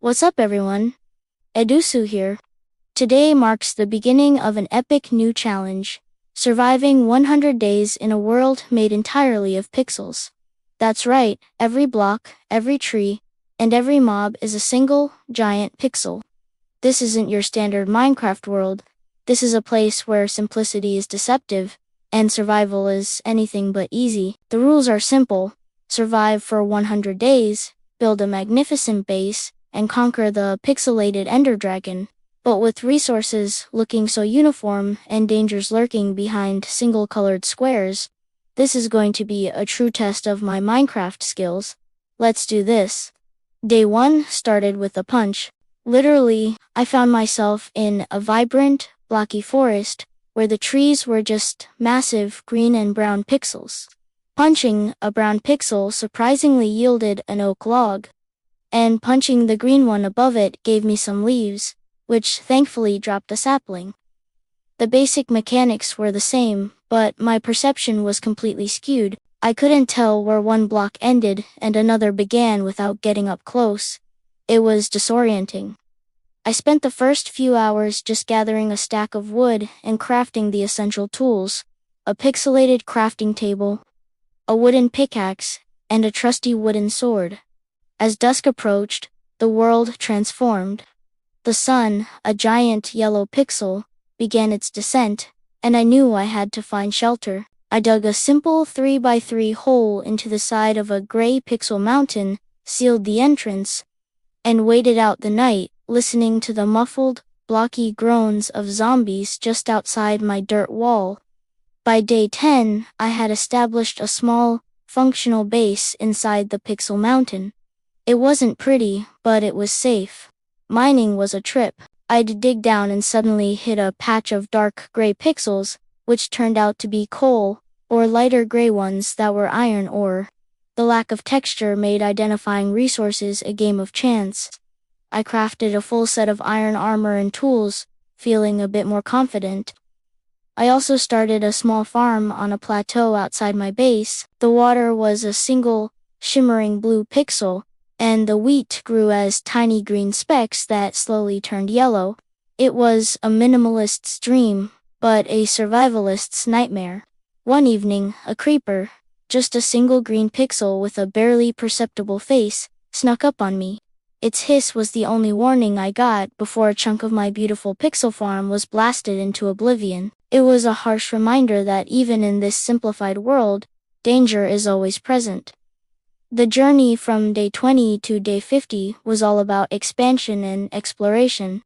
What's up, everyone? Edasu here. Today marks the beginning of an epic new challenge, surviving 100 days in a world made entirely of pixels. That's right, every block, every tree, and every mob is a single, giant pixel. This isn't your standard Minecraft world. This is a place where simplicity is deceptive, and survival is anything but easy. The rules are simple: survive for 100 days, build a magnificent base, and conquer the pixelated Ender Dragon. But with resources looking so uniform and dangers lurking behind single-colored squares, this is going to be a true test of my Minecraft skills. Let's do this. Day 1 started with a punch. Literally, I found myself in a vibrant, blocky forest where the trees were just massive green and brown pixels. Punching a brown pixel surprisingly yielded an oak log, and punching the green one above it gave me some leaves, which thankfully dropped a sapling. The basic mechanics were the same, but my perception was completely skewed. I couldn't tell where one block ended and another began without getting up close. It was disorienting. I spent the first few hours just gathering a stack of wood and crafting the essential tools: a pixelated crafting table, a wooden pickaxe, and a trusty wooden sword. As dusk approached, the world transformed. The sun, a giant yellow pixel, began its descent, and I knew I had to find shelter. I dug a simple 3x3 hole into the side of a gray pixel mountain, sealed the entrance, and waited out the night, listening to the muffled, blocky groans of zombies just outside my dirt wall. By day 10, I had established a small, functional base inside the pixel mountain. It wasn't pretty, but it was safe. Mining was a trip. I'd dig down and suddenly hit a patch of dark gray pixels, which turned out to be coal, or lighter gray ones that were iron ore. The lack of texture made identifying resources a game of chance. I crafted a full set of iron armor and tools, feeling a bit more confident. I also started a small farm on a plateau outside my base. The water was a single, shimmering blue pixel, and the wheat grew as tiny green specks that slowly turned yellow. It was a minimalist's dream, but a survivalist's nightmare. One evening, a creeper, just a single green pixel with a barely perceptible face, snuck up on me. Its hiss was the only warning I got before a chunk of my beautiful pixel farm was blasted into oblivion. It was a harsh reminder that even in this simplified world, danger is always present. The journey from day 20 to day 50 was all about expansion and exploration.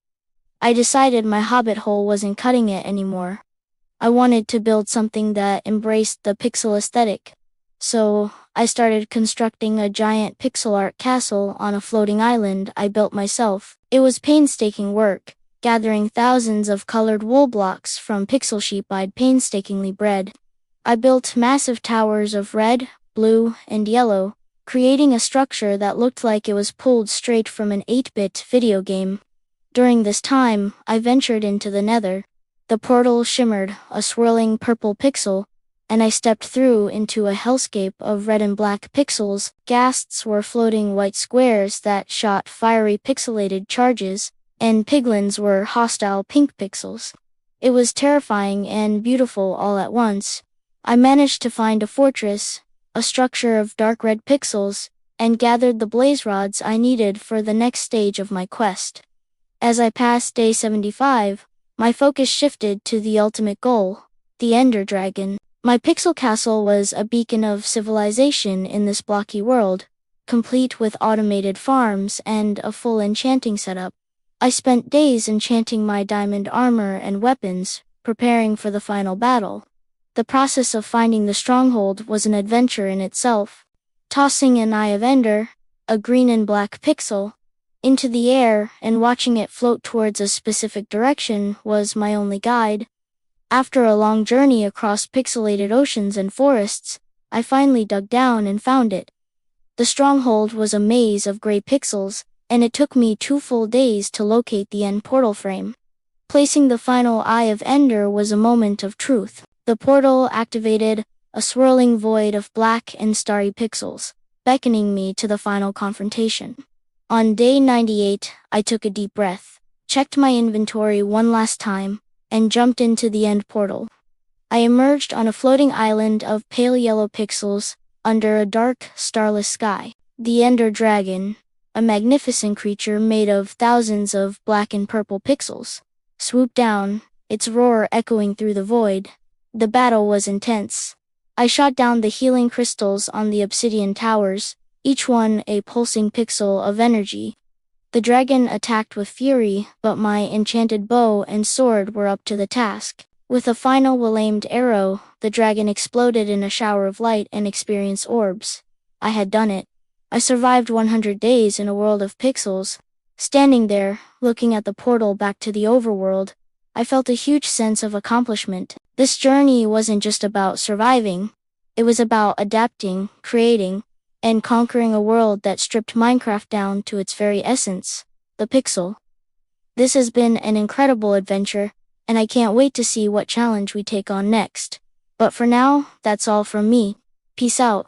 I decided my hobbit hole wasn't cutting it anymore. I wanted to build something that embraced the pixel aesthetic. So, I started constructing a giant pixel art castle on a floating island I built myself. It was painstaking work, gathering thousands of colored wool blocks from pixel sheep I'd painstakingly bred. I built massive towers of red, blue, and yellow, creating a structure that looked like it was pulled straight from an 8-bit video game. During this time, I ventured into the Nether. The portal shimmered, a swirling purple pixel, and I stepped through into a hellscape of red and black pixels. Ghasts were floating white squares that shot fiery pixelated charges, and piglins were hostile pink pixels. It was terrifying and beautiful all at once. I managed to find a fortress, a structure of dark red pixels, and gathered the blaze rods I needed for the next stage of my quest. As I passed day 75, my focus shifted to the ultimate goal, the Ender Dragon. My pixel castle was a beacon of civilization in this blocky world, complete with automated farms and a full enchanting setup. I spent days enchanting my diamond armor and weapons, preparing for the final battle. The process of finding the stronghold was an adventure in itself. Tossing an Eye of Ender, a green and black pixel, into the air and watching it float towards a specific direction was my only guide. After a long journey across pixelated oceans and forests, I finally dug down and found it. The stronghold was a maze of gray pixels, and it took me 2 full days to locate the end portal frame. Placing the final Eye of Ender was a moment of truth. The portal activated, a swirling void of black and starry pixels, beckoning me to the final confrontation. On day 98, I took a deep breath, checked my inventory one last time, and jumped into the end portal. I emerged on a floating island of pale yellow pixels, under a dark, starless sky. The Ender Dragon, a magnificent creature made of thousands of black and purple pixels, swooped down, its roar echoing through the void. The battle was intense. I shot down the healing crystals on the obsidian towers, each one a pulsing pixel of energy. The dragon attacked with fury, but my enchanted bow and sword were up to the task. With a final well-aimed arrow, the dragon exploded in a shower of light and experience orbs. I had done it. I survived 100 days in a world of pixels. Standing there, looking at the portal back to the overworld, I felt a huge sense of accomplishment. This journey wasn't just about surviving. It was about adapting, creating, and conquering a world that stripped Minecraft down to its very essence, the pixel. This has been an incredible adventure, and I can't wait to see what challenge we take on next. But for now, that's all from me. Peace out.